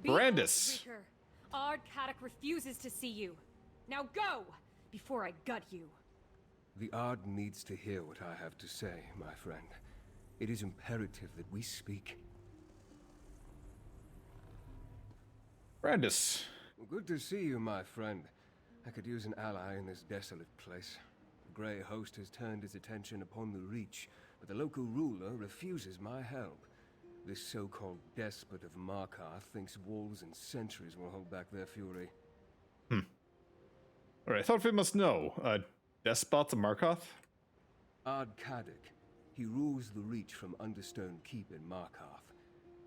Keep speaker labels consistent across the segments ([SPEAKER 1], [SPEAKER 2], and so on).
[SPEAKER 1] Brandis.
[SPEAKER 2] Ard Kadok refuses to see you. Now go, before I gut you.
[SPEAKER 3] The Ard needs to hear what I have to say, my friend. It is imperative that we speak.
[SPEAKER 1] Brandis.
[SPEAKER 3] Good to see you, my friend. I could use an ally in this desolate place. The Grey Host has turned his attention upon the Reach, but the local ruler refuses my help. This so-called Despot of Markarth thinks walls and sentries will hold back their fury.
[SPEAKER 1] Alright, I thought we must know. Despot of Markarth?
[SPEAKER 3] Ard Kadok. He rules the Reach from Understone Keep in Markarth.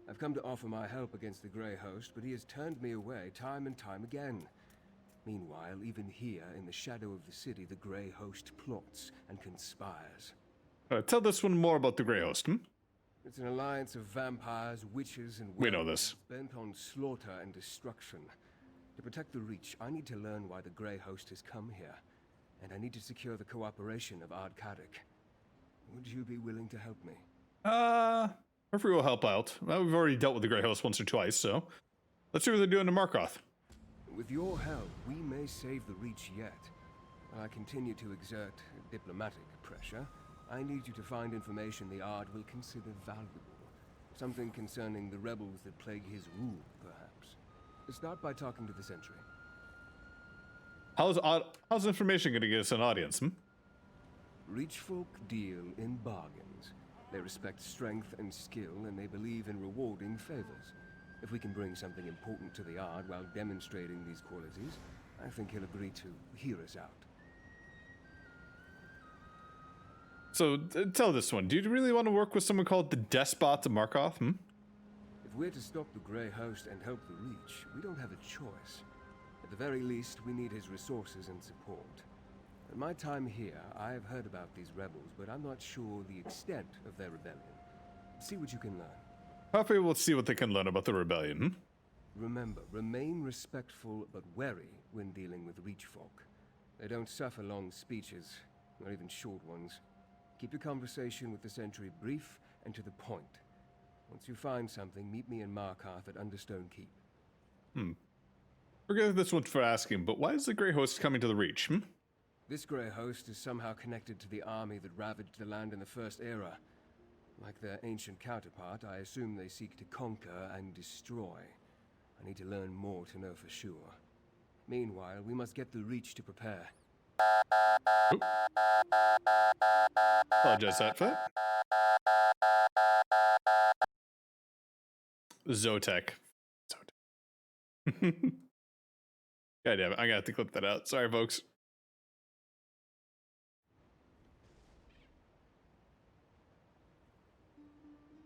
[SPEAKER 3] I've come to offer my help against the Grey Host, but he has turned me away time and time again. Meanwhile, even here, in the shadow of the city, the Grey Host plots and conspires.
[SPEAKER 1] Tell this one more about the Grey Host,
[SPEAKER 3] It's an alliance of vampires, witches, and
[SPEAKER 1] we know this.
[SPEAKER 3] bent on slaughter and destruction. To protect the Reach, I need to learn why the Grey Host has come here, and I need to secure the cooperation of Ard Kadok. Would you be willing to help me?
[SPEAKER 1] Murphy will help out. Well, we've already dealt with the Grey Host once or twice, so let's see what they're doing to Markarth.
[SPEAKER 3] With your help, we may save the Reach yet. While I continue to exert diplomatic pressure, I need you to find information the Ard will consider valuable. Something concerning the rebels that plague his rule, perhaps. Start by talking to the Sentry.
[SPEAKER 1] How's information going to get us an audience,
[SPEAKER 3] Reach folk deal in bargains. They respect strength and skill, and they believe in rewarding favors. If we can bring something important to the Ard while demonstrating these qualities, I think he'll agree to hear us out.
[SPEAKER 1] So, tell this one. Do you really want to work with someone called the Despot of Markarth,
[SPEAKER 3] If we're to stop the Grey Host and help the Reach, we don't have a choice. At the very least, we need his resources and support. In my time here, I have heard about these rebels, but I'm not sure the extent of their rebellion. See what you can learn.
[SPEAKER 1] Hopefully we'll see what they can learn about the rebellion,
[SPEAKER 3] Remember, remain respectful but wary when dealing with Reach folk. They don't suffer long speeches, not even short ones. Keep your conversation with the Sentry brief and to the point. Once you find something, meet me in Markarth at Understone Keep.
[SPEAKER 1] Forget this one for asking, but why is the Grey Host coming to the Reach,
[SPEAKER 3] This Grey Host is somehow connected to the army that ravaged the land in the First Era. Like their ancient counterpart, I assume they seek to conquer and destroy. I need to learn more to know for sure. Meanwhile, we must get the Reach to prepare.
[SPEAKER 1] Apologize for that. Zotek. God damn it, I got to clip that out. Sorry, folks.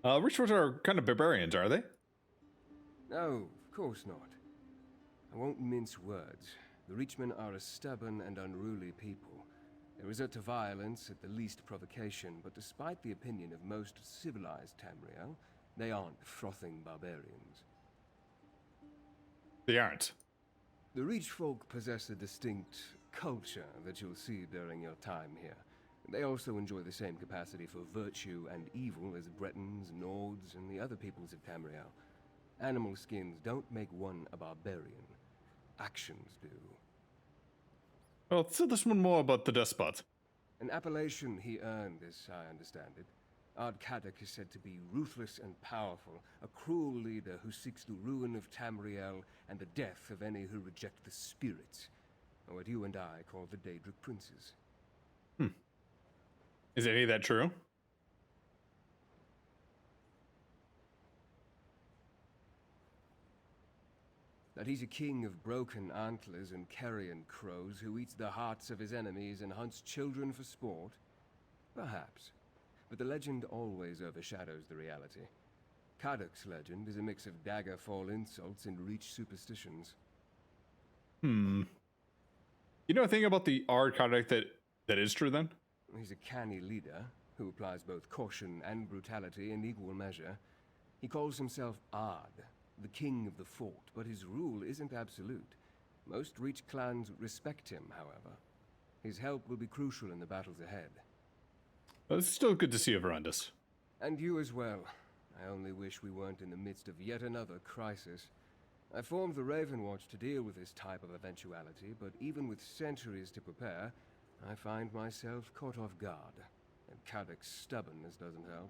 [SPEAKER 1] Richards are kind of barbarians, are they?
[SPEAKER 3] No, of course not. I won't mince words. The Reachmen are a stubborn and unruly people. They resort to violence at the least provocation, but despite the opinion of most civilized Tamriel, they aren't frothing barbarians.
[SPEAKER 1] They aren't.
[SPEAKER 3] The Reach folk possess a distinct culture that you'll see during your time here. They also enjoy the same capacity for virtue and evil as Bretons, Nords, and the other peoples of Tamriel. Animal skins don't make one a barbarian. Actions do.
[SPEAKER 1] Well, tell this one more about the Despot.
[SPEAKER 3] An appellation he earned, as I understand it. Ard Kadok is said to be ruthless and powerful, a cruel leader who seeks the ruin of Tamriel and the death of any who reject the spirits, or what you and I call the Daedric Princes.
[SPEAKER 1] Is any of that true?
[SPEAKER 3] That he's a king of broken antlers and carrion crows who eats the hearts of his enemies and hunts children for sport? Perhaps. But the legend always overshadows the reality. Kadok's legend is a mix of Daggerfall insults and Reach superstitions.
[SPEAKER 1] You know a thing about the Ard Kadok that is true, then?
[SPEAKER 3] He's a canny leader who applies both caution and brutality in equal measure. He calls himself Ard, the king of the fort, but his rule isn't absolute. Most Reach clans respect him, however. His help will be crucial in the battles ahead.
[SPEAKER 1] Well, it's still good to see you, Verandis.
[SPEAKER 3] And you as well. I only wish we weren't in the midst of yet another crisis. I formed the Raven Watch to deal with this type of eventuality, but even with centuries to prepare, I find myself caught off guard. And Kadok's stubbornness doesn't help.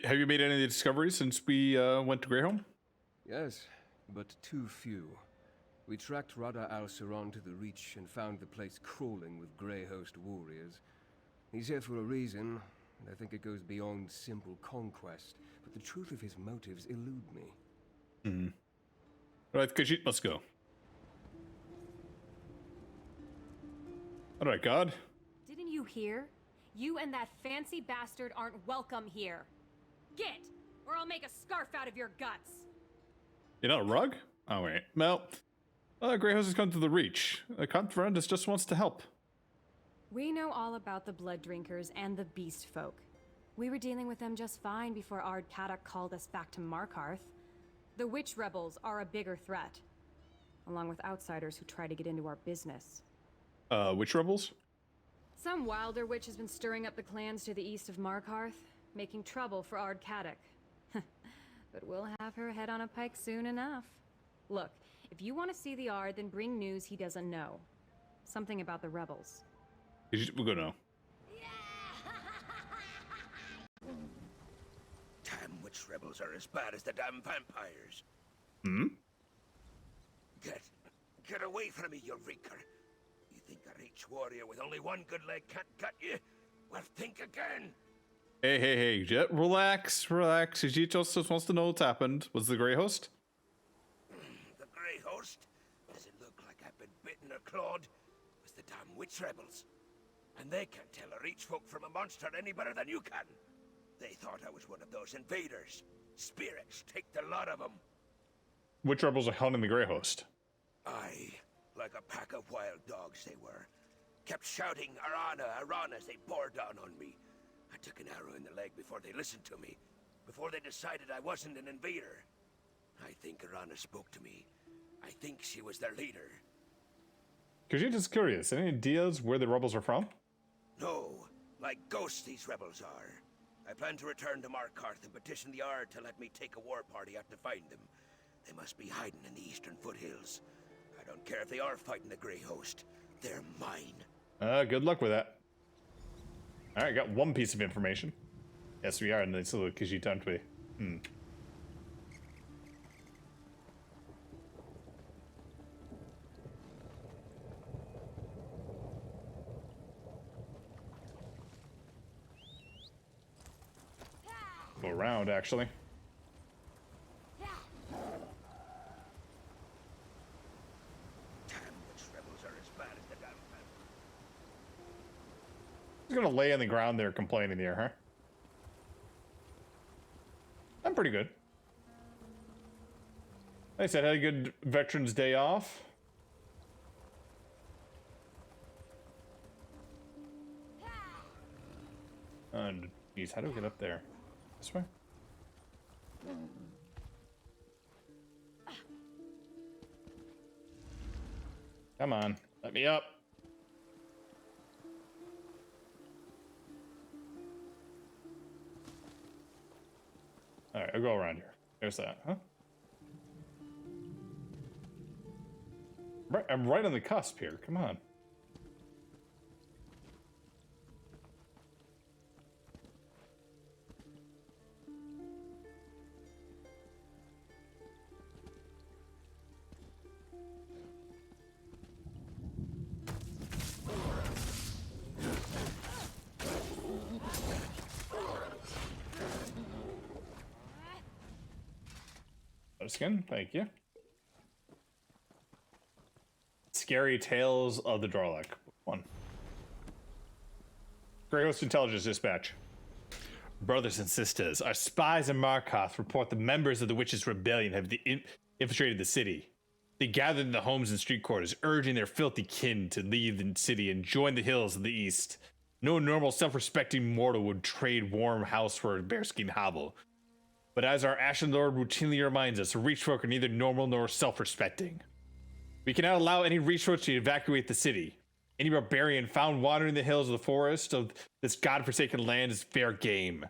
[SPEAKER 1] Have you made any discoveries since we went to Greyholm?
[SPEAKER 3] Yes, but too few. We tracked Rada al-Saron to the Reach and found the place crawling with Grey Host warriors. He's here for a reason, and I think it goes beyond simple conquest, but the truth of his motives elude me.
[SPEAKER 1] Right, Khajiit, let's go. All right, God.
[SPEAKER 2] Didn't you hear? You and that fancy bastard aren't welcome here. Get, or I'll make a scarf out of your guts.
[SPEAKER 1] You're not a rug? Oh, wait. Well, Greyhouse has come to the Reach. Conferendus just wants to help.
[SPEAKER 2] We know all about the Blood Drinkers and the Beast Folk. We were dealing with them just fine before Ard Kadok called us back to Markarth. The Witch Rebels are a bigger threat, along with outsiders who try to get into our business.
[SPEAKER 1] Witch rebels?
[SPEAKER 2] Some wilder witch has been stirring up the clans to the east of Markarth, making trouble for Ard Kadok. But we'll have her head on a pike soon enough. Look, if you want to see the Ard, then bring news he doesn't know. Something about the rebels.
[SPEAKER 1] We'll go now.
[SPEAKER 4] Damn witch rebels are as bad as the damn vampires. Get away from me, you reeker. You think a Reach warrior with only one good leg can't gut you? Well, think again.
[SPEAKER 1] Hey, Jet, relax. Khajiit just wants to know what's happened. Was the Grey Host?
[SPEAKER 4] The Grey Host? Does it look like I've been bitten or clawed? It was the damn witch rebels. And they can't tell a Reach folk from a monster any better than you can. They thought I was one of those invaders. Spirits, take the lot of them.
[SPEAKER 1] Witch rebels are hunting the Grey Host.
[SPEAKER 4] Aye, like a pack of wild dogs they were. Kept shouting Arana as they bore down on me. I took an arrow in the leg before they listened to me. Before they decided I wasn't an invader. I think Arana spoke to me. I think she was their leader.
[SPEAKER 1] Khajiit is curious. Any ideas where the rebels are from?
[SPEAKER 4] No, like ghosts these rebels are. I plan to return to Markarth and petition the Ard to let me take a war party out to find them. They must be hiding in the eastern foothills. I don't care if they are fighting the Grey Host. They're mine.
[SPEAKER 1] Good luck with that. Alright, got one piece of information. Yes, we are in this little Khajiit, aren't we? Go around, actually. He's gonna lay on the ground there complaining here, huh? I'm pretty good. Like I said, had a good Veterans Day off. And geez, how do we get up there? This way? Come on, let me up. Alright, I'll go around here. There's that, huh? Right, I'm right on the cusp here. Come on. Skin, thank you. Scary Tales of the Darlak. 1. Grey Host Intelligence Dispatch. Brothers and sisters, our spies in Markarth report the members of the Witches' Rebellion have infiltrated the city. They gathered in the homes and street quarters, urging their filthy kin to leave the city and join the hills of the east. No normal, self-respecting mortal would trade warm house for a bearskin hovel. But as our Ashen Lord routinely reminds us, Reach folk are neither normal nor self-respecting. We cannot allow any Reach folk to evacuate the city. Any barbarian found wandering the hills of the forest of this godforsaken land is fair game.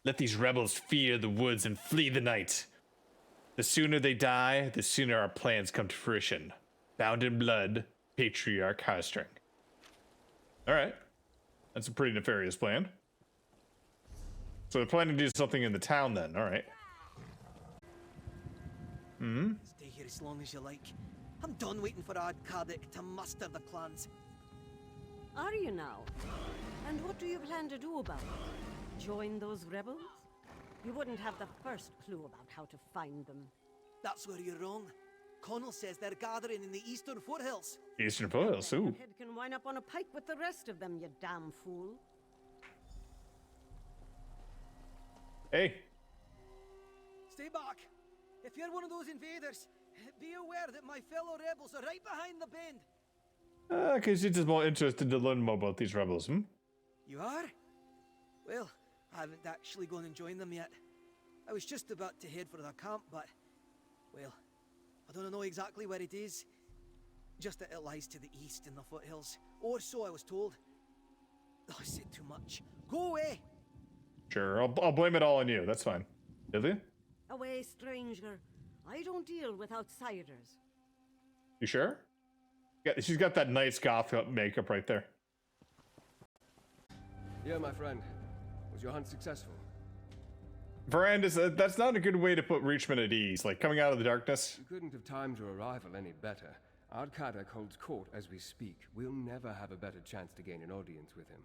[SPEAKER 1] Let these rebels fear the woods and flee the night. The sooner they die, the sooner our plans come to fruition. Bound in blood, Patriarch Highstring. All right. That's a pretty nefarious plan. So they're planning to do something in the town then. All right.
[SPEAKER 5] Stay here as long as you like. I'm done waiting for Ardkadic to muster the clans.
[SPEAKER 6] Are you now? And what do you plan to do about it? Join those rebels? You wouldn't have the first clue about how to find them.
[SPEAKER 5] That's where you're wrong. Connell says they're gathering in the eastern foothills.
[SPEAKER 1] Eastern Foothills, ooh.
[SPEAKER 6] Your head can wind up on a pike with the rest of them, you damn fool.
[SPEAKER 1] Hey.
[SPEAKER 5] Stay back. If you're one of those invaders, be aware that my fellow rebels are right behind the bend.
[SPEAKER 1] Because you're just more interested to learn more about these rebels, hmm?
[SPEAKER 5] You are? Well, I haven't actually gone and joined them yet. I was just about to head for their camp, but... well, I don't know exactly where it is. Just that it lies to the east in the foothills. Or so I was told. Oh, I said too much. Go away!
[SPEAKER 1] Sure, I'll blame it all on you. That's fine. Livia?
[SPEAKER 6] Away, stranger. I don't deal with outsiders.
[SPEAKER 1] You sure? Yeah, she's got that nice goth makeup right there.
[SPEAKER 3] Yeah, my friend. Was your hunt successful?
[SPEAKER 1] Veranda, that's not a good way to put Reachman at ease. Like, coming out of the darkness.
[SPEAKER 3] You couldn't have timed your arrival any better. Ardkadic holds court as we speak. We'll never have a better chance to gain an audience with him.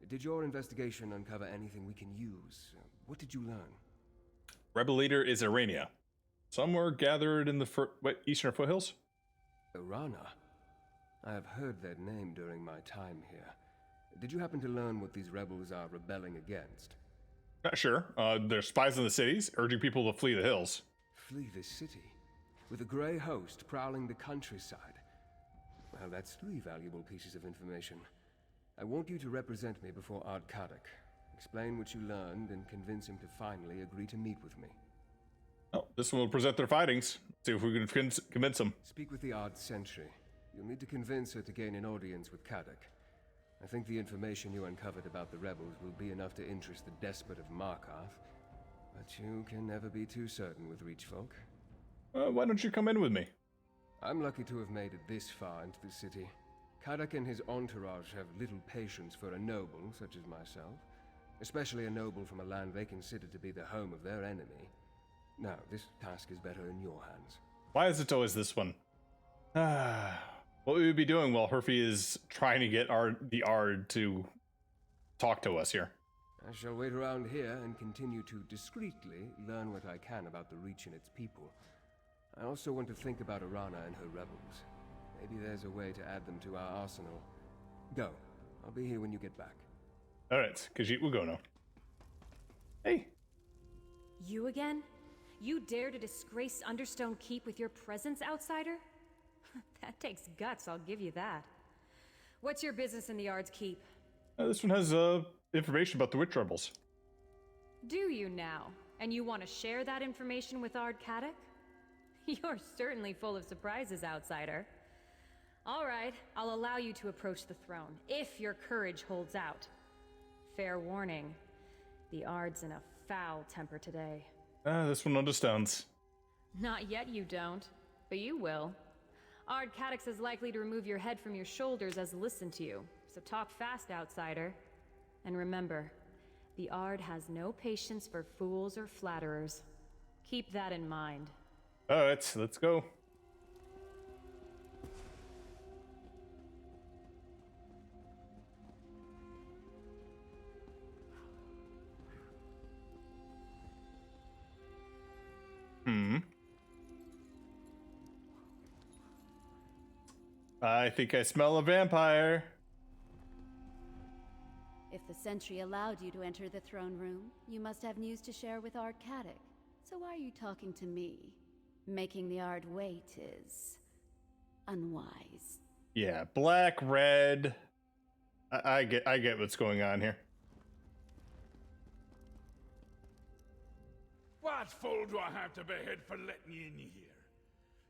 [SPEAKER 3] Did your investigation uncover anything we can use? What did you learn?
[SPEAKER 1] Rebel leader is Arania. Some were gathered in the Eastern Foothills?
[SPEAKER 3] Irana? I have heard that name during my time here. Did you happen to learn what these rebels are rebelling against?
[SPEAKER 1] Not sure. They're spies in the cities, urging people to flee the hills.
[SPEAKER 3] Flee the city? With a grey host prowling the countryside? Well, that's 3 valuable pieces of information. I want you to represent me before Ardkadic. Explain what you learned and convince him to finally agree to meet with me.
[SPEAKER 1] Oh, this one will present their findings. See if we can convince them.
[SPEAKER 3] Speak with the Ard Sentry. You'll need to convince her to gain an audience with Kadok. I think the information you uncovered about the rebels will be enough to interest the Despot of Markarth. But you can never be too certain with Reachfolk.
[SPEAKER 1] Why don't you come in with me?
[SPEAKER 3] I'm lucky to have made it this far into the city. Kadok and his entourage have little patience for a noble such as myself. Especially a noble from a land they consider to be the home of their enemy. Now, this task is better in your hands.
[SPEAKER 1] Why is it always this one? What we would be doing while Herfy is trying to get the Ard to talk to us here.
[SPEAKER 3] I shall wait around here and continue to discreetly learn what I can about the Reach and its people. I also want to think about Irana and her rebels. Maybe there's a way to add them to our arsenal. Go. I'll be here when you get back.
[SPEAKER 1] Alright, Khajiit, we'll go now. Hey.
[SPEAKER 2] You again? You dare to disgrace Understone Keep with your presence, outsider? That takes guts, I'll give you that. What's your business in the Ard's Keep?
[SPEAKER 1] This one has information about the witch rebels.
[SPEAKER 2] Do you now? And you want to share that information with Ardkadic? You're certainly full of surprises, outsider. All right, I'll allow you to approach the throne, if your courage holds out. Fair warning, the Ard's in a foul temper today.
[SPEAKER 1] This one understands.
[SPEAKER 2] Not yet you don't, but you will. Ardkadix is likely to remove your head from your shoulders as listen to you, so talk fast, outsider. And remember, the Ard has no patience for fools or flatterers. Keep that in mind.
[SPEAKER 1] Alright, let's go. I think I smell a vampire.
[SPEAKER 7] If the sentry allowed you to enter the throne room, you must have news to share with Ardkadic. So why are you talking to me? Making the Ard wait is unwise.
[SPEAKER 1] Yeah, black, red. I get what's going on here.
[SPEAKER 8] What fool do I have to behead for letting you in here?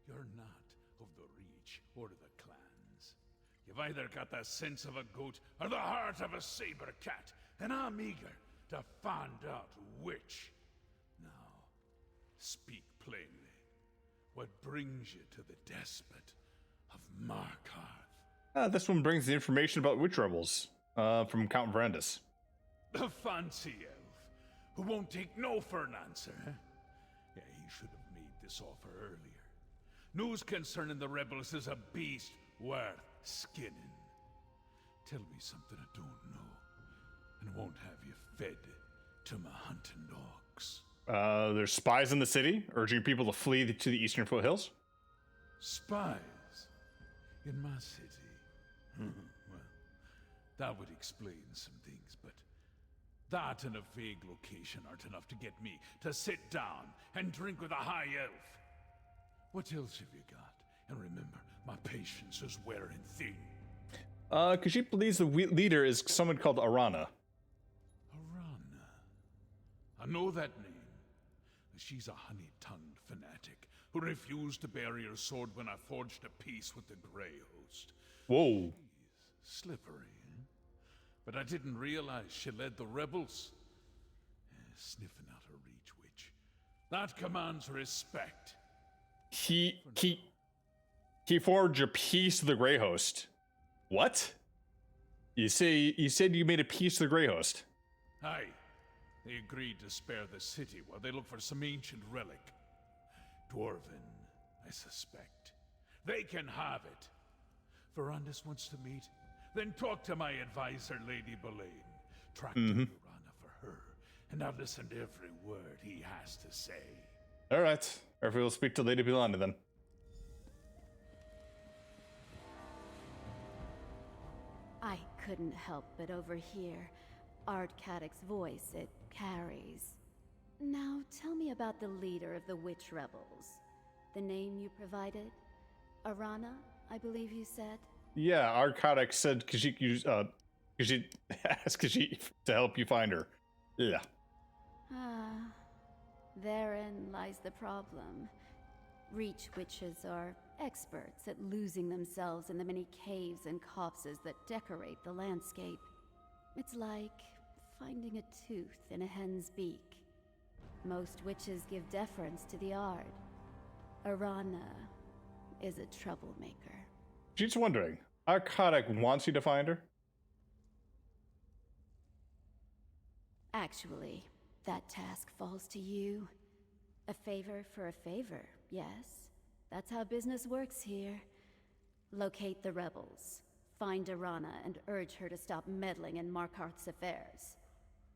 [SPEAKER 8] You're not of the Reach or the clans. You've either got the sense of a goat or the heart of a saber cat, and I'm eager to find out which. Now, speak plainly. What brings you to the Despot of Markarth?
[SPEAKER 1] This one brings the information about witch rebels from Count Verandis.
[SPEAKER 8] The fancy elf, who won't take no for an answer, huh? Yeah, he should have made this offer earlier. News concerning the rebels is a beast worth skinning. Tell me something I don't know, and won't have you fed to my hunting dogs.
[SPEAKER 1] There's spies in the city, urging people to flee to the eastern foothills.
[SPEAKER 8] Spies? In my city? Well, that would explain some things, but that and a vague location aren't enough to get me to sit down and drink with a high elf. What else have you got? And remember, my patience is wearing thin.
[SPEAKER 1] Because she believes the leader is someone called Arana.
[SPEAKER 8] Arana? I know that name. She's a honey-tongued fanatic who refused to bury her sword when I forged a peace with the Grey Host.
[SPEAKER 1] Whoa.
[SPEAKER 8] She's slippery, eh? But I didn't realize she led the rebels. Sniffing out her reach, witch. That commands respect.
[SPEAKER 1] He forged a peace with the Grey Host. What? You said you made a peace with the Grey Host.
[SPEAKER 8] Aye. They agreed to spare the city while they look for some ancient relic. Dwarven, I suspect. They can have it. Verandis wants to meet? Then talk to my advisor, Lady Boleyn. Track down Urana for her, and I'll listen to every word he has to say.
[SPEAKER 1] All right. Or if we will speak to Lady Boleyn then.
[SPEAKER 7] I couldn't help but overhear Ardcadic's voice. It carries. Now tell me about the leader of the witch rebels. The name you provided? Arana, I believe you said?
[SPEAKER 1] Yeah, Arcadic said because she asked to help you find her. Yeah.
[SPEAKER 7] Therein lies the problem. Reach witches are experts at losing themselves in the many caves and copses that decorate the landscape. It's like finding a tooth in a hen's beak. Most witches give deference to the Ard. Arana is a troublemaker.
[SPEAKER 1] She's wondering, Arcadic wants you to find her?
[SPEAKER 7] Actually, that task falls to you. A favor for a favor, yes. That's how business works here. Locate the rebels, find Arana, and urge her to stop meddling in Markarth's affairs.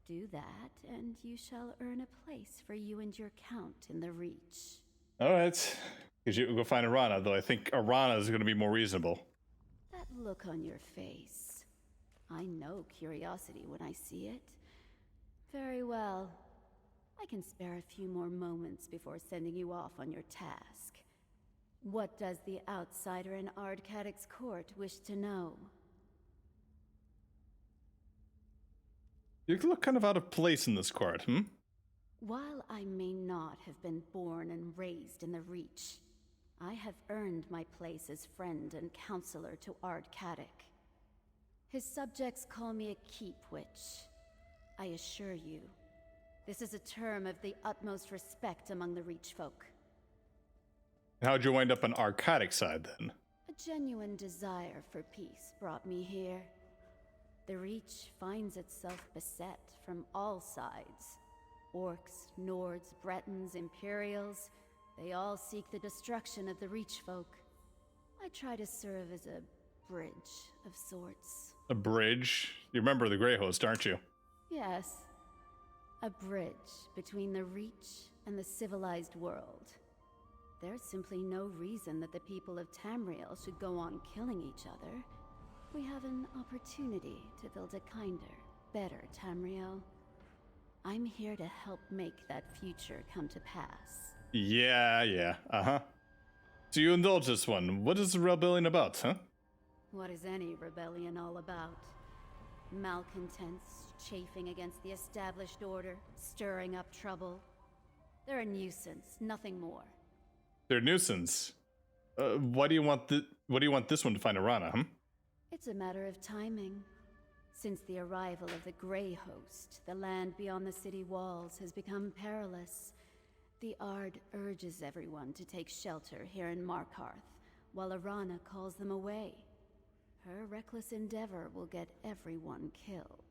[SPEAKER 7] Do that, and you shall earn a place for you and your count in the Reach.
[SPEAKER 1] All right. Because you go find Arana, though I think Arana is going to be more reasonable.
[SPEAKER 7] That look on your face. I know curiosity when I see it. Very well. I can spare a few more moments before sending you off on your task. What does the outsider in Ardcadic's court wish to know?
[SPEAKER 1] You look kind of out of place in this court,
[SPEAKER 7] While I may not have been born and raised in the Reach, I have earned my place as friend and counselor to Ardcadic. His subjects call me a keep witch. I assure you, this is a term of the utmost respect among the Reach folk.
[SPEAKER 1] How'd you wind up on Arcadic's side, then?
[SPEAKER 7] A genuine desire for peace brought me here. The Reach finds itself beset from all sides. Orcs, Nords, Bretons, Imperials, they all seek the destruction of the Reach folk. I try to serve as a bridge of sorts.
[SPEAKER 1] A bridge? You remember the Grey Host, aren't you?
[SPEAKER 7] Yes. A bridge between the Reach and the civilized world. There's simply no reason that the people of Tamriel should go on killing each other. We have an opportunity to build a kinder, better Tamriel. I'm here to help make that future come to pass.
[SPEAKER 1] Yeah. So you indulge this one. What is the rebellion about, huh?
[SPEAKER 7] What is any rebellion all about? Malcontents chafing against the established order, stirring up trouble. They're a nuisance, nothing more.
[SPEAKER 1] They're a nuisance. Why do you want this one to find Arana,
[SPEAKER 7] It's a matter of timing. Since the arrival of the Grey Host, the land beyond the city walls has become perilous. The Ard urges everyone to take shelter here in Markarth, while Arana calls them away. Her reckless endeavor will get everyone killed.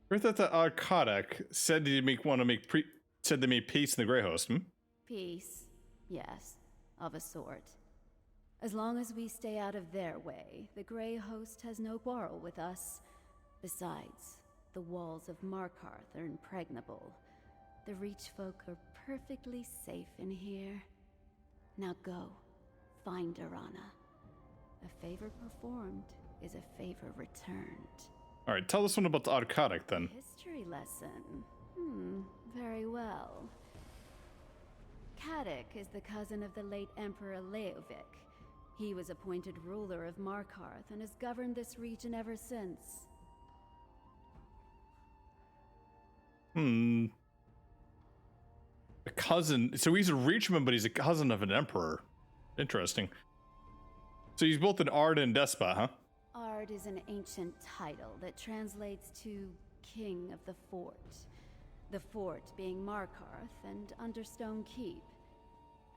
[SPEAKER 1] I thought that Arkadic said they said they made peace in the Grey Host,
[SPEAKER 7] Peace, yes, of a sort. As long as we stay out of their way, the Grey Host has no quarrel with us. Besides, the walls of Markarth are impregnable. The Reach folk are perfectly safe in here. Now go, find Arana. A favor performed is a favor returned.
[SPEAKER 1] Alright, tell us one about the Arkadic then.
[SPEAKER 7] History lesson. Very well. Caddic is the cousin of the late Emperor Leovic. He was appointed ruler of Markarth and has governed this region ever since.
[SPEAKER 1] A cousin. So he's a Reachman, but he's a cousin of an emperor. Interesting. So he's both an Ard and Despot, huh?
[SPEAKER 7] Ard is an ancient title that translates to King of the Fort. The fort being Markarth and Understone Keep.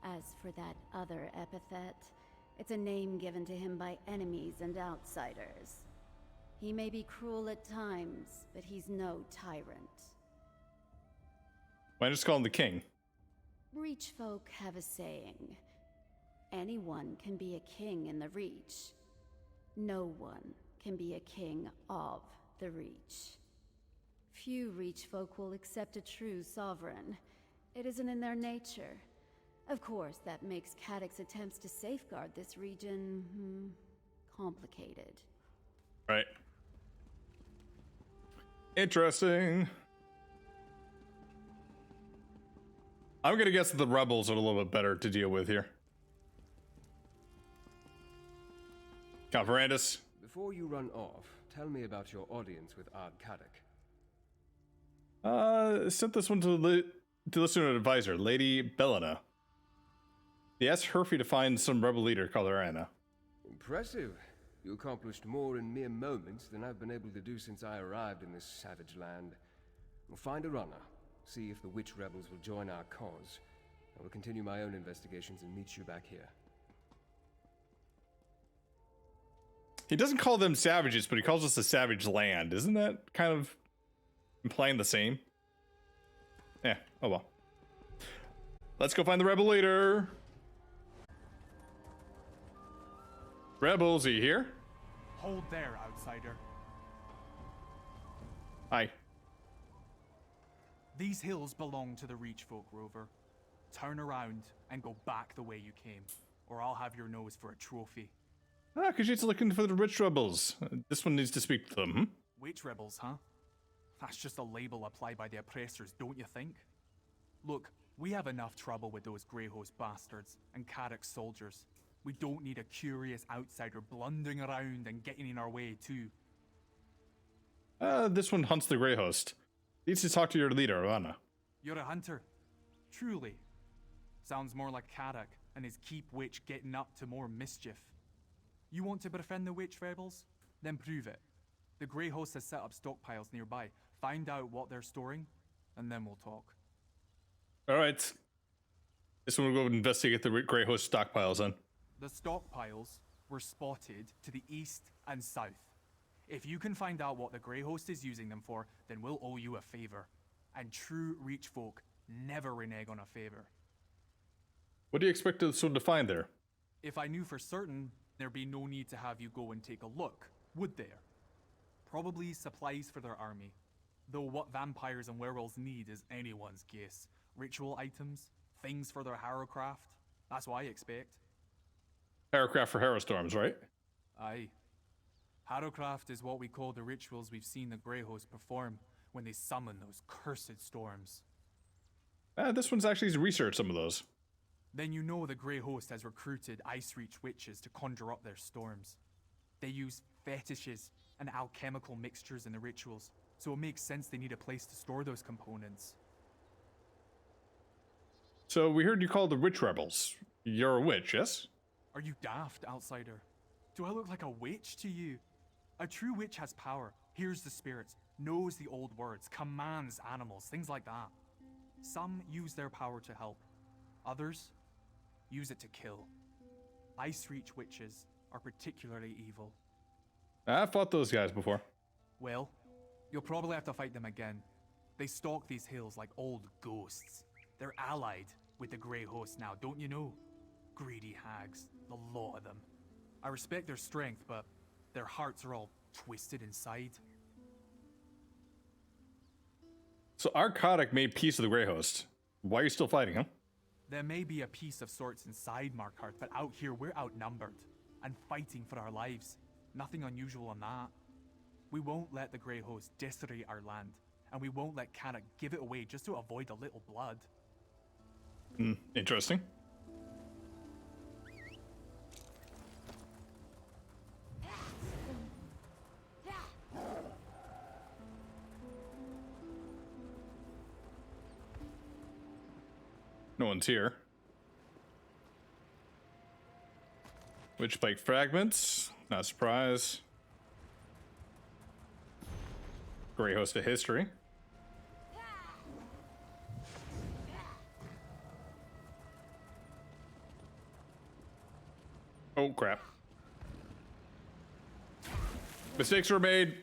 [SPEAKER 7] As for that other epithet, it's a name given to him by enemies and outsiders. He may be cruel at times, but he's no tyrant.
[SPEAKER 1] Why just call him the king?
[SPEAKER 7] Reach folk have a saying. Anyone can be a king in the Reach. No one can be a king of the Reach. Few Reach folk will accept a true sovereign. It isn't in their nature. Of course, that makes Caddic's attempts to safeguard this region, complicated.
[SPEAKER 1] Right. Interesting. I'm gonna guess that the rebels are a little bit better to deal with here. Count Verandis.
[SPEAKER 3] Before you run off, tell me about your audience with Ard Caddic.
[SPEAKER 1] Sent this one to listen to an advisor, Lady Belena. He asked Herfy to find some rebel leader called Arana.
[SPEAKER 3] Impressive. You accomplished more in mere moments than I've been able to do since I arrived in this savage land. We'll find Arana, see if the witch rebels will join our cause. I will continue my own investigations and meet you back here.
[SPEAKER 1] He doesn't call them savages, but he calls us a savage land. Isn't that kind of implying the same? Yeah, oh well. Let's go find the rebel leader. Rebels, are you here?
[SPEAKER 9] Hold there, outsider.
[SPEAKER 1] Hi.
[SPEAKER 9] These hills belong to the Reach folk, Rover. Turn around and go back the way you came, or I'll have your nose for a trophy.
[SPEAKER 1] Ah, Khajiit's looking for the rich rebels. This one needs to speak to them,
[SPEAKER 9] Witch rebels, huh? That's just a label applied by the oppressors, don't you think? Look, we have enough trouble with those Grey Host bastards and Caddic's soldiers. We don't need a curious outsider blundering around and getting in our way, too.
[SPEAKER 1] This one hunts the Grey Host. Needs to talk to your leader, Arana.
[SPEAKER 9] You're a hunter? Truly. Sounds more like Caddic and his keep witch getting up to more mischief. You want to befriend the witch rebels? Then prove it. The Grey Host has set up stockpiles nearby. Find out what they're storing, and then we'll talk.
[SPEAKER 1] Alright. This one will go investigate the Grey Host stockpiles then.
[SPEAKER 9] The stockpiles were spotted to the east and south. If you can find out what the Grey Host is using them for, then we'll owe you a favor. And true Reach folk never renege on a favor.
[SPEAKER 1] What do you expect this one to find there?
[SPEAKER 9] If I knew for certain, there'd be no need to have you go and take a look, would there? Probably supplies for their army. Though what vampires and werewolves need is anyone's guess. Ritual items, things for their harrowcraft. That's what I expect.
[SPEAKER 1] Harrowcraft for Harrowstorms, right?
[SPEAKER 9] Aye. Harrowcraft is what we call the rituals we've seen the Grey Host perform when they summon those cursed storms.
[SPEAKER 1] This one's actually researched some of those.
[SPEAKER 9] Then you know the Grey Host has recruited Ice Reach witches to conjure up their storms. They use fetishes and alchemical mixtures in the rituals, so it makes sense they need a place to store those components.
[SPEAKER 1] So we heard you call the witch rebels. You're a witch, yes?
[SPEAKER 9] Are you daft, outsider? Do I look like a witch to you? A true witch has power, hears the spirits, knows the old words, commands animals, things like that. Some use their power to help. Others use it to kill. Ice Reach witches are particularly evil.
[SPEAKER 1] I've fought those guys before.
[SPEAKER 9] Well, you'll probably have to fight them again. They stalk these hills like old ghosts. They're allied with the Grey Host now, don't you know? Greedy hags, the lot of them. I respect their strength, but their hearts are all twisted inside.
[SPEAKER 1] So Arcadic made peace with the Grey Host. Why are you still fighting him?
[SPEAKER 9] There may be a peace of sorts inside Markarth, but out here we're outnumbered and fighting for our lives. Nothing unusual in that. We won't let the Grey Host disarray our land, and we won't let Carrick give it away just to avoid a little blood.
[SPEAKER 1] Interesting. No one's here. Witchpike fragments. Not a surprise. Grey Host of history. Oh crap. Mistakes were made.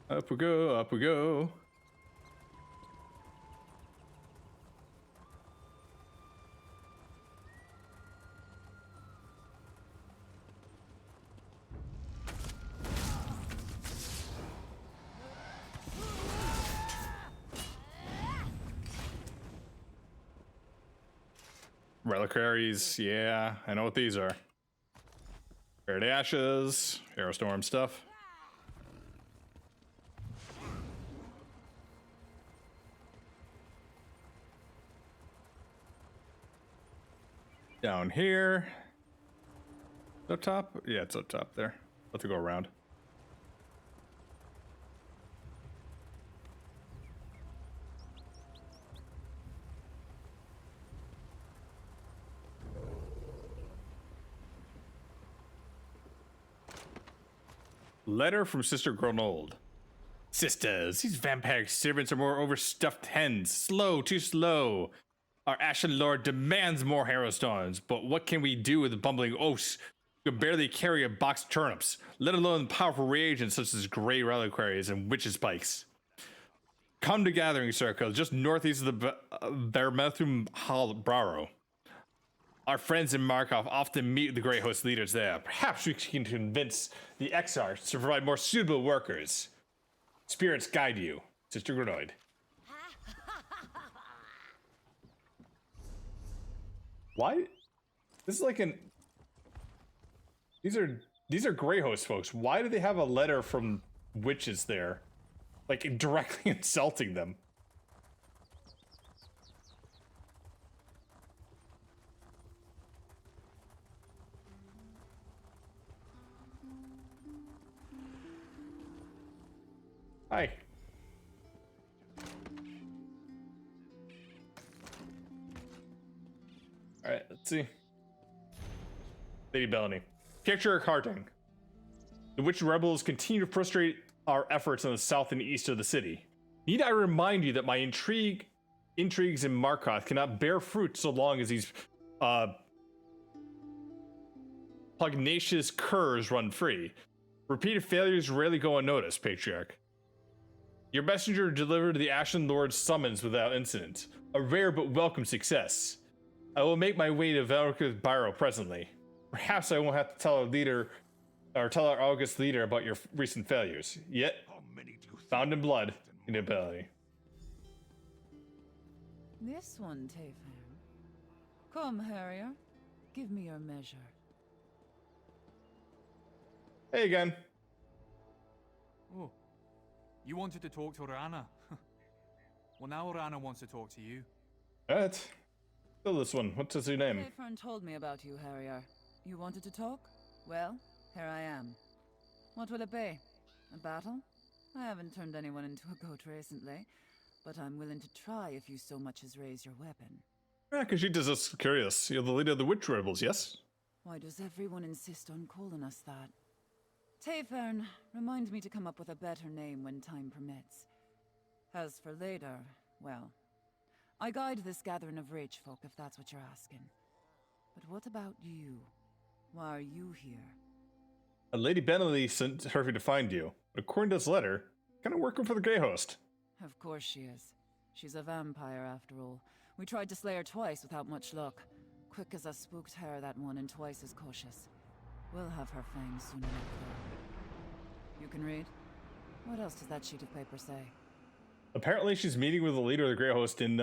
[SPEAKER 1] Up we go, up we go. Reliquaries, yeah, I know what these are. Buried Ashes, Aerostorm stuff. Down here. Up top? Yeah, it's up top there. Let's go around. Letter from Sister Grown Old. Sisters, these vampiric servants are more overstuffed hens. Slow, too slow. Our Ashen Lord demands more Harrow Stones, but what can we do with the bumbling oafs who can barely carry a box of turnips, let alone powerful reagents such as grey reliquaries and witches' pikes? Come to Gathering Circle, just northeast of the Bermethum Hall Braro. Our friends in Markarth often meet the Grey Host leaders there. Perhaps we can convince the Exarchs to provide more suitable workers. Spirits guide you, Sister Grenoid. Why? This is like an... These are Grey Host folks. Why do they have a letter from witches there? Like, directly insulting them. Hi. Alright, let's see. Lady Bellany. Picture carting. The witch rebels continue to frustrate our efforts in the south and east of the city. Need I remind you that my intrigues in Markarth cannot bear fruit so long as these pugnacious curs run free. Repeated failures rarely go unnoticed, Patriarch. Your messenger delivered the Ashen Lord's summons without incident. A rare but welcome success. I will make my way to Velrica's Barrow presently. Perhaps I won't have to tell our leader, or tell our August leader about your recent failures. Yet, found in blood, inability.
[SPEAKER 10] This one, Tayfair. Come, Harrier. Give me your measure.
[SPEAKER 1] Hey again.
[SPEAKER 9] Oh, you wanted to talk to Orana. Well, now Orana wants to talk to you.
[SPEAKER 1] Alright. Still this one. What's his name?
[SPEAKER 10] Tayfern told me about you, Harrier. You wanted to talk? Well, here I am. What will it be? A battle? I haven't turned anyone into a goat recently, but I'm willing to try if you so much as raise your weapon.
[SPEAKER 1] Because she does us curious. You're the leader of the witch rebels, yes?
[SPEAKER 10] Why does everyone insist on calling us that? Tayfern, remind me to come up with a better name when time permits. As for later, well, I guide this gathering of rich folk if that's what you're asking. But what about you? Why are you here?
[SPEAKER 1] Lady Bentley sent Hervey to find you. According to this letter, kind of working for the Grey Host.
[SPEAKER 10] Of course she is. She's a vampire after all. We tried to slay her twice without much luck. Quick as a spooked hare, that one, and twice as cautious. We'll have her fangs soon enough, though. You can read? What else does that sheet of paper say?
[SPEAKER 1] Apparently she's meeting with the leader of the Grey Host in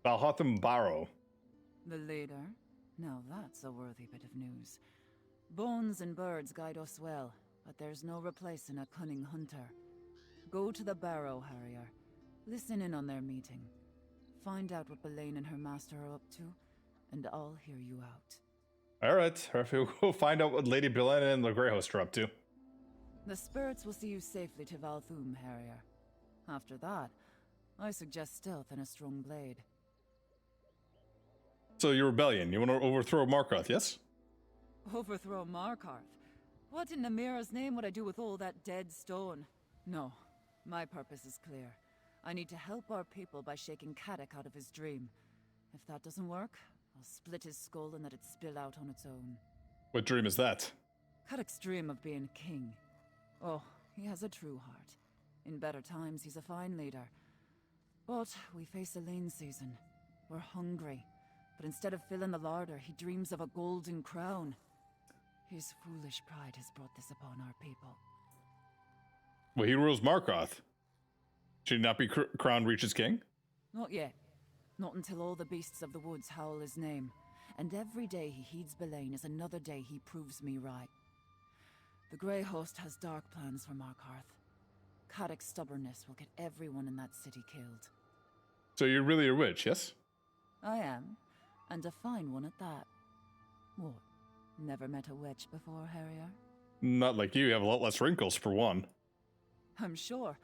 [SPEAKER 1] Valhotham Barrow.
[SPEAKER 10] The leader? Now that's a worthy bit of news. Bones and birds guide us well, but there's no replacing a cunning hunter. Go to the Barrow, Harrier. Listen in on their meeting. Find out what Belaine and her master are up to, and I'll hear you out.
[SPEAKER 1] Alright, Hervey, we'll go find out what Lady Belen and the Grey Host are up to.
[SPEAKER 10] The spirits will see you safely to Valthum, Harrier. After that, I suggest stealth and a strong blade.
[SPEAKER 1] So your rebellion, you want to overthrow Markarth, yes?
[SPEAKER 10] Overthrow Markarth? What in Namira's name would I do with all that dead stone? No, my purpose is clear. I need to help our people by shaking Kadok out of his dream. If that doesn't work, I'll split his skull and let it spill out on its own.
[SPEAKER 1] What dream is that?
[SPEAKER 10] Kadok's dream of being king. Oh, he has a true heart. In better times, he's a fine leader. But we face a lean season. We're hungry. But instead of filling the larder, he dreams of a golden crown. His foolish pride has brought this upon our people.
[SPEAKER 1] Well, he rules Markarth. Should he not be crowned Reach's king?
[SPEAKER 10] Not yet. Not until all the beasts of the woods howl his name. And every day he heeds Belaine is another day he proves me right. The Grey Host has dark plans for Markarth. Kadok's stubbornness will get everyone in that city killed.
[SPEAKER 1] So you're really a witch, yes?
[SPEAKER 10] I am. And a fine one at that. What? Never met a witch before, Harrier?
[SPEAKER 1] Not like you have a lot less wrinkles, for one.
[SPEAKER 10] I'm sure.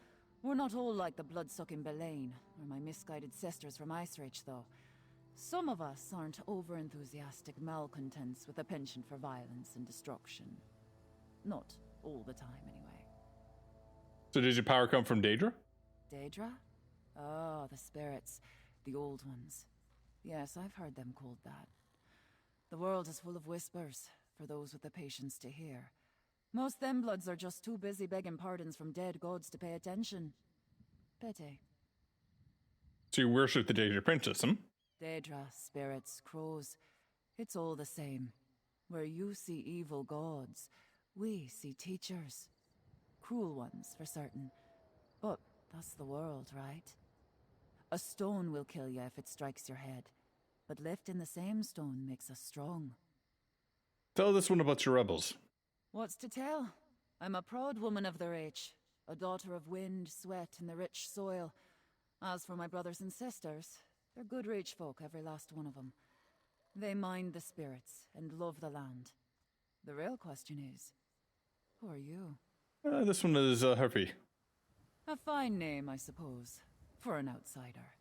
[SPEAKER 10] We're not all like the blood-sucking Belaine, or my misguided sisters from Icereach, though. Some of us aren't over-enthusiastic malcontents with a penchant for violence and destruction. Not all the time, anyway.
[SPEAKER 1] So does your power come from Daedra?
[SPEAKER 10] Daedra? Oh, the spirits. The old ones. Yes, I've heard them called that. The world is full of whispers, for those with the patience to hear. Most them bloods are just too busy begging pardons from dead gods to pay attention. Pity.
[SPEAKER 1] So you worship the Daedra princess, hmm?
[SPEAKER 10] Daedra, spirits, crows. It's all the same. Where you see evil gods, we see teachers. Cruel ones, for certain. But that's the world, right? A stone will kill you if it strikes your head. But lifting the same stone makes us strong.
[SPEAKER 1] Tell this one about your rebels.
[SPEAKER 10] What's to tell? I'm a proud woman of the Reach, a daughter of wind, sweat, and the rich soil. As for my brothers and sisters, they're good Reach folk, every last one of them. They mind the spirits and love the land. The real question is, who are you?
[SPEAKER 1] This one is Hervey.
[SPEAKER 10] A fine name, I suppose, for an outsider.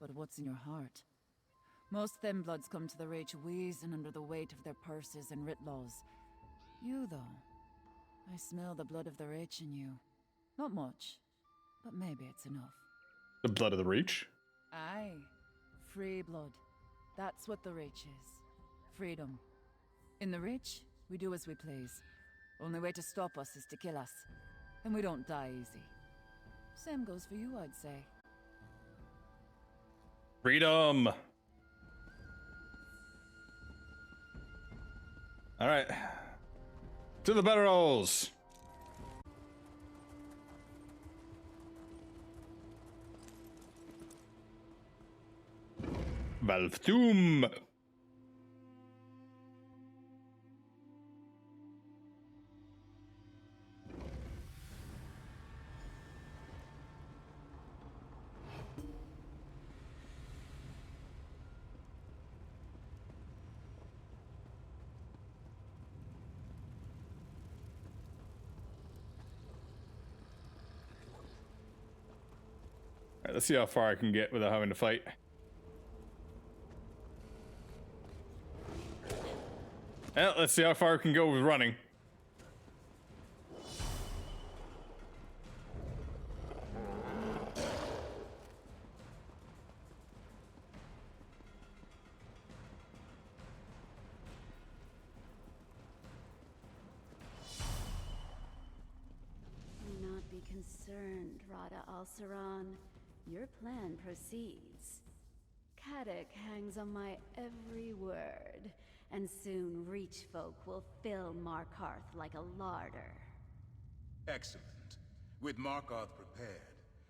[SPEAKER 10] But what's in your heart? Most them bloods come to the Reach wheezing under the weight of their purses and writ laws. You, though, I smell the blood of the Reach in you. Not much, but maybe it's enough.
[SPEAKER 1] The blood of the Reach?
[SPEAKER 10] Aye. Free blood. That's what the Reach is. Freedom. In the Reach, we do as we please. Only way to stop us is to kill us. And we don't die easy. Same goes for you, I'd say.
[SPEAKER 1] Freedom! Alright. To the barrels! Valthum! Alright, let's see how far I can get without having to fight. Well, let's see how far we can go with running.
[SPEAKER 7] Do not be concerned, Rada Al-Saran. Your plan proceeds. Kadok hangs on my every word, and soon Reach folk will fill Markarth like a larder.
[SPEAKER 11] Excellent. With Markarth prepared,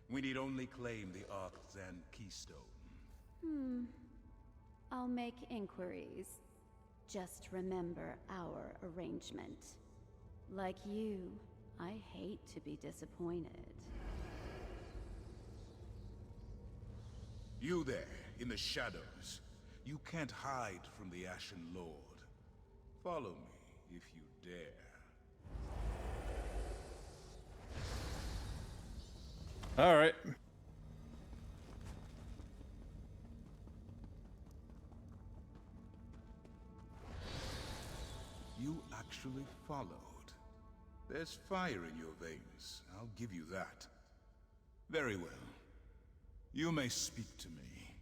[SPEAKER 11] we need only claim the Arcthan Keystone.
[SPEAKER 7] I'll make inquiries. Just remember our arrangement. Like you, I hate to be disappointed.
[SPEAKER 11] You there, in the shadows. You can't hide from the Ashen Lord. Follow me, if you dare.
[SPEAKER 1] All right.
[SPEAKER 11] You actually followed. There's fire in your veins, I'll give you that. Very well. You may speak to me.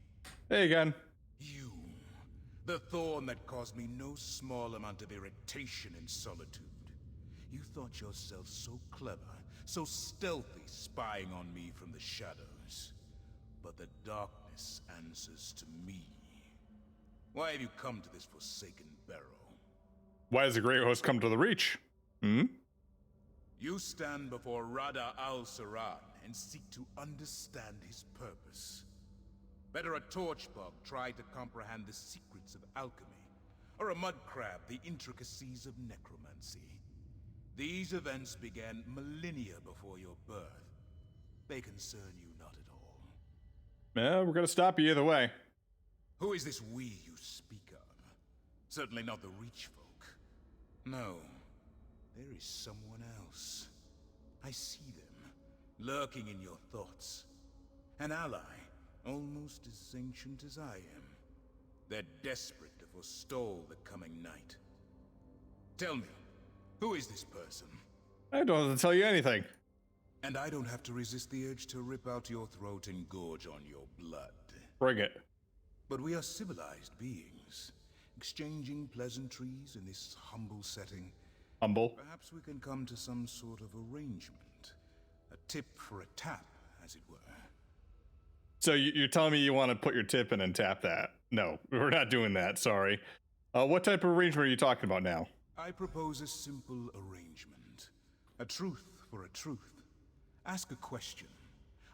[SPEAKER 1] Hey again.
[SPEAKER 11] You, the thorn that caused me no small amount of irritation and solitude. You thought yourself so clever, so stealthy, spying on me from the shadows. But the darkness answers to me. Why have you come to this forsaken barrow?
[SPEAKER 1] Why does the Great Host come to the Reach?
[SPEAKER 11] You stand before Rada Al-Saran and seek to understand his purpose. Better a torchbug try to comprehend the secrets of alchemy, or a mud crab the intricacies of necromancy. These events began millennia before your birth. They concern you not at all.
[SPEAKER 1] Yeah, we're gonna stop you either way.
[SPEAKER 11] Who is this we you speak of? Certainly not the Reach folk. No, there is someone else. I see them, lurking in your thoughts. An ally, almost as ancient as I am. They're desperate to forestall the coming night. Tell me, who is this person?
[SPEAKER 1] I don't have to tell you anything.
[SPEAKER 11] And I don't have to resist the urge to rip out your throat and gorge on your blood.
[SPEAKER 1] Bring it.
[SPEAKER 11] But we are civilized beings, exchanging pleasantries in this humble setting.
[SPEAKER 1] Humble.
[SPEAKER 11] Perhaps we can come to some sort of arrangement. A tip for a tap, as it were.
[SPEAKER 1] So you're telling me you want to put your tip in and tap that? No, we're not doing that, sorry. What type of arrangement are you talking about now?
[SPEAKER 11] I propose a simple arrangement. A truth for a truth. Ask a question.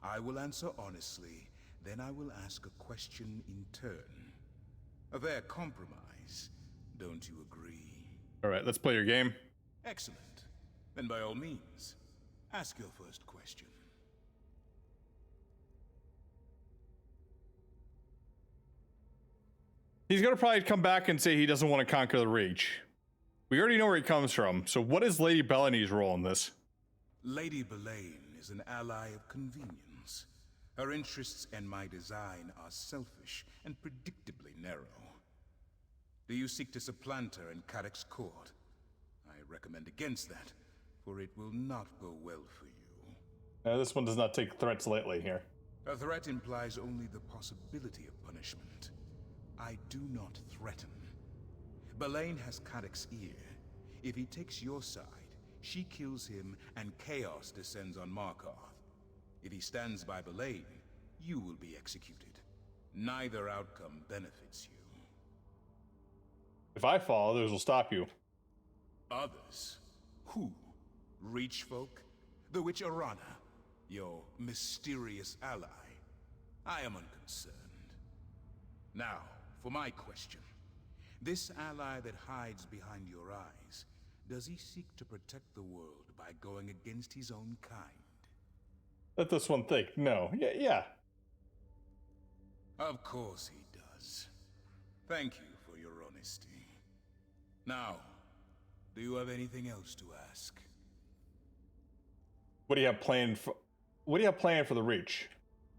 [SPEAKER 11] I will answer honestly, then I will ask a question in turn. A fair compromise, don't you agree?
[SPEAKER 1] All right, let's play your game.
[SPEAKER 11] Excellent. Then by all means, ask your first question.
[SPEAKER 1] He's gonna probably come back and say he doesn't want to conquer the Reach. We already know where he comes from, so what is Lady Bellamy's role in this?
[SPEAKER 11] Lady Belaine is an ally of convenience. Her interests and my design are selfish and predictably narrow. Do you seek to supplant her in Kadok's court? I recommend against that, for it will not go well for you.
[SPEAKER 1] This one does not take threats lightly here.
[SPEAKER 11] A threat implies only the possibility of punishment. I do not threaten. Belaine has Kadok's ear. If he takes your side, she kills him and chaos descends on Markarth. If he stands by Belaine, you will be executed. Neither outcome benefits you.
[SPEAKER 1] If I fall, others will stop you.
[SPEAKER 11] Others? Who? Reach folk? The witch Arana? Your mysterious ally? I am unconcerned. Now, for my question. This ally that hides behind your eyes, does he seek to protect the world by going against his own kind?
[SPEAKER 1] Let this one think. No. Yeah.
[SPEAKER 11] Of course he does. Thank you for your honesty. Now, do you have anything else to ask?
[SPEAKER 1] What do you have planned for? What do you have planned for the Reach?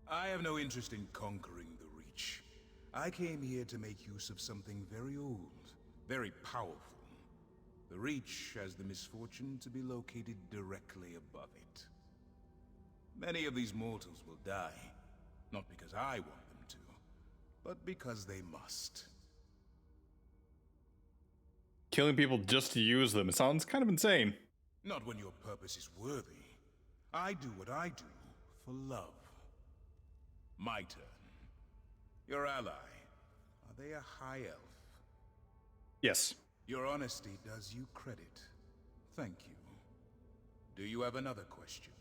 [SPEAKER 11] I have no interest in conquering the Reach. I came here to make use of something very old, very powerful. The Reach has the misfortune to be located directly above it. Many of these mortals will die, not because I want them to, but because they must.
[SPEAKER 1] Killing people just to use them, it sounds kind of insane.
[SPEAKER 11] Not when your purpose is worthy. I do what I do for love. My turn. Your ally, are they a high elf?
[SPEAKER 1] Yes.
[SPEAKER 11] Your honesty does you credit. Thank you. Do you have another question?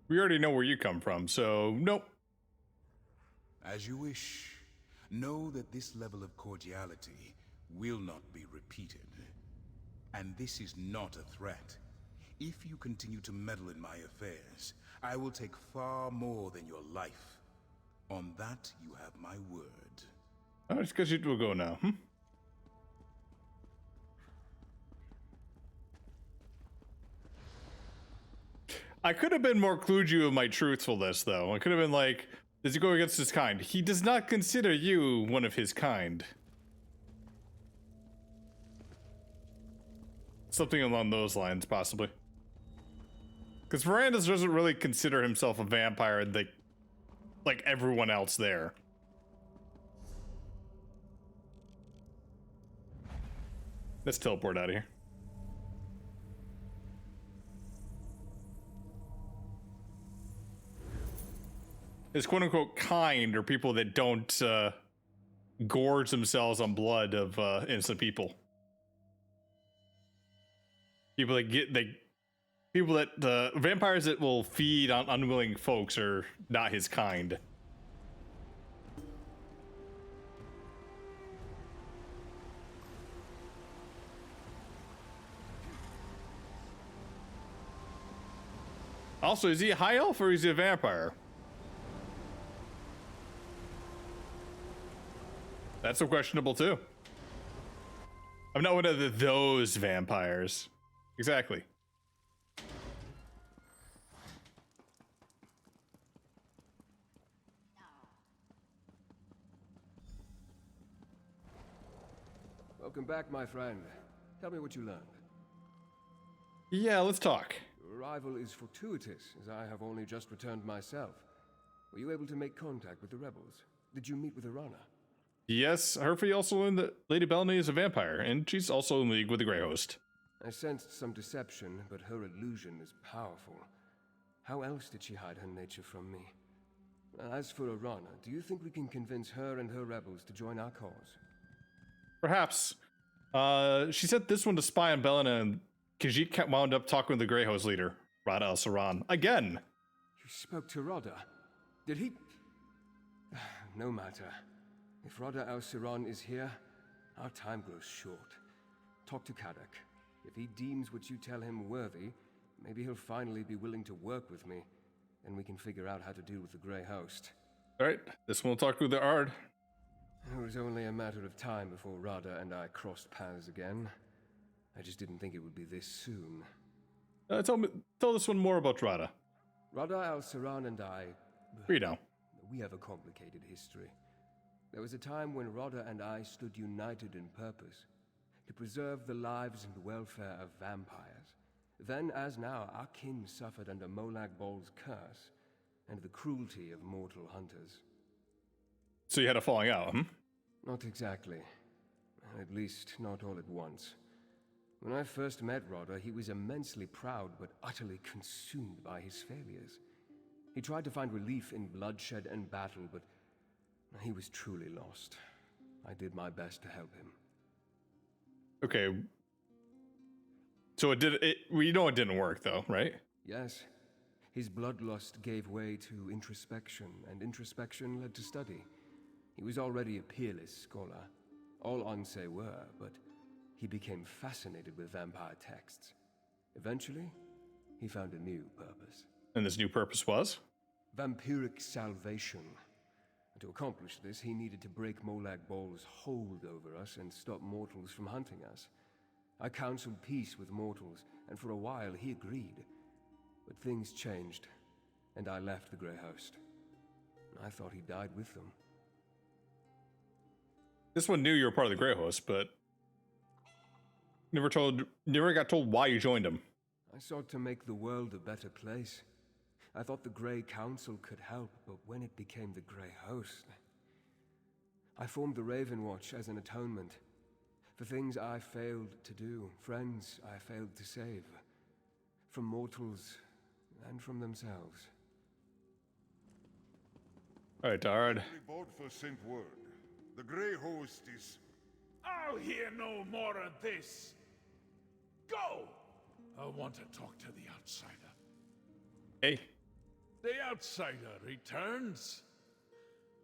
[SPEAKER 1] We already know where you come from, so nope.
[SPEAKER 11] As you wish. Know that this level of cordiality will not be repeated. And this is not a threat. If you continue to meddle in my affairs, I will take far more than your life. On that, you have my word.
[SPEAKER 1] Oh, it's because you will go now, I could have been more kludgy of my truthfulness, though. I could have been like, does he go against his kind? He does not consider you one of his kind. Something along those lines, possibly. Because Verandas doesn't really consider himself a vampire like everyone else there. Let's teleport out of here. His quote-unquote kind are people that don't gorge themselves on blood of innocent people. People that vampires that will feed on unwilling folks are not his kind. Also, is he a high elf or is he a vampire? That's so questionable too. I'm not one of those vampires. Exactly.
[SPEAKER 3] Welcome back, my friend. Tell me what you learned.
[SPEAKER 1] Yeah, let's talk.
[SPEAKER 3] Your arrival is fortuitous, as I have only just returned myself. Were you able to make contact with the rebels? Did you meet with Arana?
[SPEAKER 1] Yes, Herfey also learned that Lady Bellany is a vampire, and she's also in league with the Grey Host.
[SPEAKER 3] I sensed some deception, but her illusion is powerful. How else did she hide her nature from me? As for Arana, do you think we can convince her and her rebels to join our cause?
[SPEAKER 1] Perhaps. She sent this one to spy on Bellany, and Khajiit wound up talking with the Grey Host leader, Rada al-Saran. Again!
[SPEAKER 3] You spoke to Rada? Did he... No matter. If Rada al-Saran is here, our time grows short. Talk to Kadok. If he deems what you tell him worthy, maybe he'll finally be willing to work with me, and we can figure out how to deal with the Grey Host.
[SPEAKER 1] Alright, this one will talk with the Ard.
[SPEAKER 3] It was only a matter of time before Rada and I crossed paths again. I just didn't think it would be this soon.
[SPEAKER 1] Tell this one more about Rada.
[SPEAKER 3] Rada al-Saran and I...
[SPEAKER 1] We know.
[SPEAKER 3] We have a complicated history. There was a time when Rada and I stood united in purpose, to preserve the lives and welfare of vampires. Then, as now, our kin suffered under Molag Bol's curse, and the cruelty of mortal hunters.
[SPEAKER 1] So you had a falling out,
[SPEAKER 3] Not exactly. At least, not all at once. When I first met Rada, he was immensely proud but utterly consumed by his failures. He tried to find relief in bloodshed and battle, but he was truly lost. I did my best to help him.
[SPEAKER 1] Okay. So we know it didn't work, though, right?
[SPEAKER 3] Yes. His bloodlust gave way to introspection, and introspection led to study. He was already a peerless scholar. All Ansei were, but he became fascinated with vampire texts. Eventually, he found a new purpose.
[SPEAKER 1] And this new purpose was?
[SPEAKER 3] Vampiric salvation. To accomplish this, he needed to break Molag Bol's hold over us and stop mortals from hunting us. I counseled peace with mortals, and for a while he agreed. But things changed, and I left the Grey Host. I thought he died with them.
[SPEAKER 1] This one knew you were part of the Grey Host, but never got told why you joined him.
[SPEAKER 3] I sought to make the world a better place. I thought the Grey Council could help, but when it became the Grey Host, I formed the Raven Watch as an atonement for things I failed to do, friends I failed to save, from mortals and from themselves.
[SPEAKER 1] All right, Dard.
[SPEAKER 12] Report for Saint Word. The Grey Host is...
[SPEAKER 8] I'll hear no more of this. Go! I want to talk to the outsider.
[SPEAKER 1] Hey.
[SPEAKER 8] The outsider returns.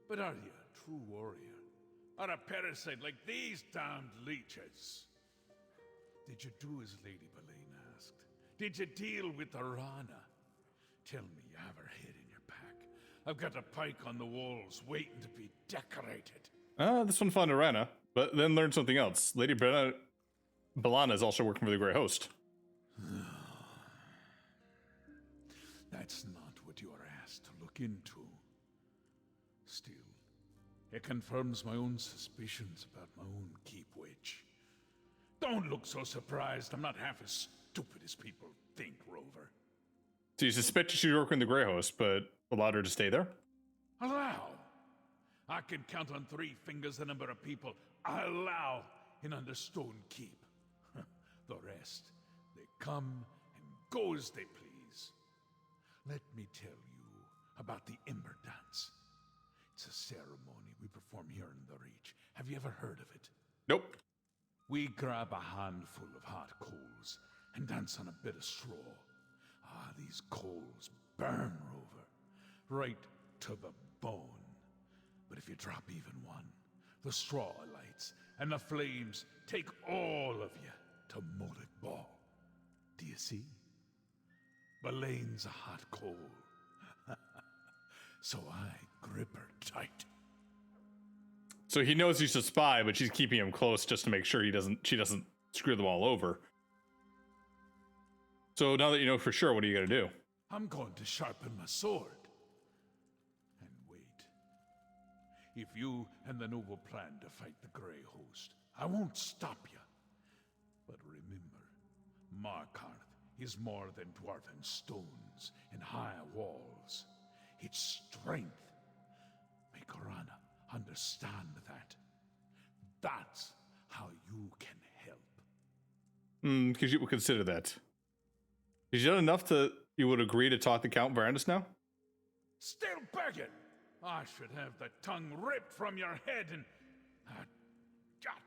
[SPEAKER 8] But are you a true warrior? Or a parasite like these damned leeches? Did you do as Lady Boleyn asked? Did you deal with Arana? Tell me you have her head in your pack. I've got a pike on the walls waiting to be decorated.
[SPEAKER 1] This one found Arana, but then learned something else. Lady Belana is also working for the Grey Host.
[SPEAKER 8] That's not what you are asked to look into. Still, it confirms my own suspicions about my own keep witch. Don't look so surprised. I'm not half as stupid as people think, Rover.
[SPEAKER 1] So you suspect she's working in the Grey Host, but allowed her to stay there?
[SPEAKER 8] Allow? I can count on 3 fingers the number of people I allow in Understone Keep. The rest, they come and go as they please. Let me tell you about the Ember Dance. It's a ceremony we perform here in the Reach. Have you ever heard of it?
[SPEAKER 1] Nope.
[SPEAKER 8] We grab a handful of hot coals and dance on a bit of straw. Ah, these coals burn, Rover, right to the bone. But if you drop even one, the straw lights and the flames take all of you to Moated Ball. Do you see? Boleyn's a hot coal. So I grip her tight.
[SPEAKER 1] So he knows he's a spy, but she's keeping him close just to make sure she doesn't screw them all over. So now that you know for sure, what are you gonna do?
[SPEAKER 8] I'm going to sharpen my sword. And wait. If you and the noble plan to fight the Grey Host, I won't stop you. But remember, Markarth is more than dwarven stones and high walls. It's strength. Make Arana understand that. That's how you can help.
[SPEAKER 1] Because you would consider that. Is you done enough to you would agree to talk to Count Varandus now?
[SPEAKER 8] Still begging? I should have the tongue ripped from your head and... God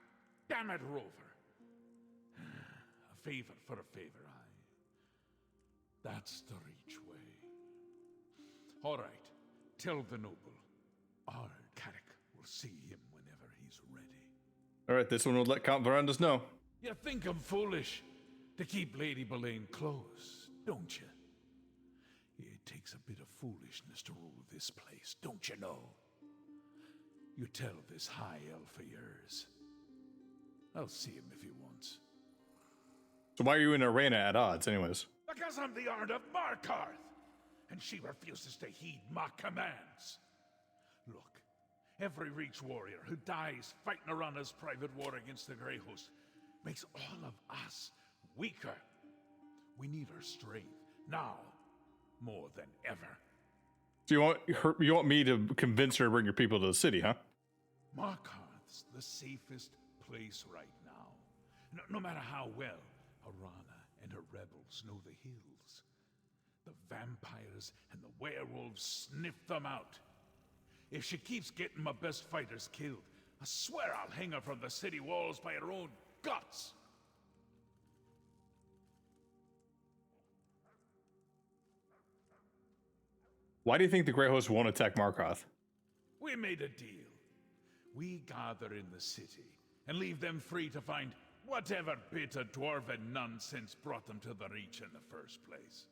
[SPEAKER 8] damn it, Rover. A favor for a favor, That's the Reach way. All right, tell the noble. Our Carrick will see him whenever he's ready.
[SPEAKER 1] All right, this one will let Count Varandus know.
[SPEAKER 8] You think I'm foolish to keep Lady Boleyn close, don't you? It takes a bit of foolishness to rule this place, don't you know? You tell this high elf of yours. I'll see him if he wants.
[SPEAKER 1] So why are you in Arena at odds, anyways?
[SPEAKER 8] Because I'm the Ard of Markarth, and she refuses to heed my commands. Look, every Reach warrior who dies fighting Arana's private war against the Grey Host makes all of us weaker. We need her strength, now, more than ever.
[SPEAKER 1] So you want me to convince her to bring your people to the city, huh?
[SPEAKER 8] Markarth's the safest place right now. No matter how well Arana and her rebels know the hills. The vampires and the werewolves sniff them out. If she keeps getting my best fighters killed, I swear I'll hang her from the city walls by her own guts.
[SPEAKER 1] Why do you think the Grey Host won't attack Markarth?
[SPEAKER 8] We made a deal. We gather in the city and leave them free to find whatever bit of dwarven nonsense brought them to the Reach in the first place.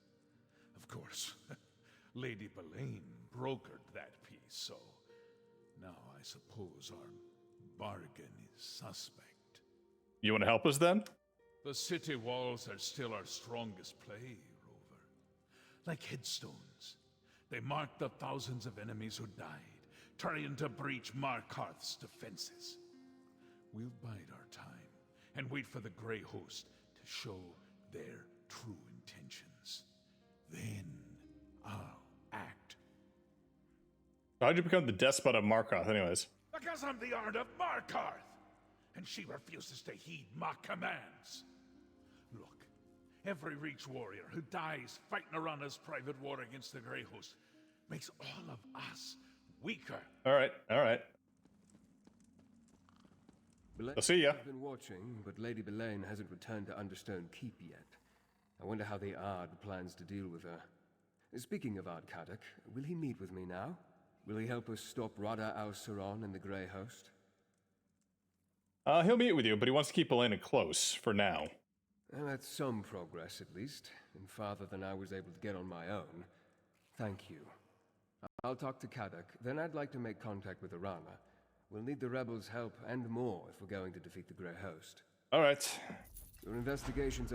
[SPEAKER 8] Of course, Lady Boleyn brokered that peace, so now I suppose our bargain is suspect.
[SPEAKER 1] You want to help us then?
[SPEAKER 8] The city walls are still our strongest play, Rover. Like headstones, they mark the thousands of enemies who died, trying to breach Markarth's defenses. We'll bide our time and wait for the Grey Host to show their true intentions. Then I'll act.
[SPEAKER 1] How'd you become the Despot of Markarth, anyways?
[SPEAKER 8] Because I'm the Ard of Markarth, and she refuses to heed my commands. Look, every Reach warrior who dies fighting Arana's private war against the Grey Host makes all of us weaker.
[SPEAKER 1] All right, all right. I'll see ya.
[SPEAKER 3] I've been watching, but Lady Belaine hasn't returned to Understone Keep yet. I wonder how the Ard plans to deal with her. Speaking of Ard Kadok, will he meet with me now? Will he help us stop Rada al-Saron and the Grey Host?
[SPEAKER 1] He'll meet with you, but he wants to keep Elena close for now.
[SPEAKER 3] Well, that's some progress, at least, and farther than I was able to get on my own. Thank you. I'll talk to Kadok, then I'd like to make contact with Arana. We'll need the rebels' help and more if we're going to defeat the Grey Host.
[SPEAKER 1] All right.
[SPEAKER 3] Your investigations are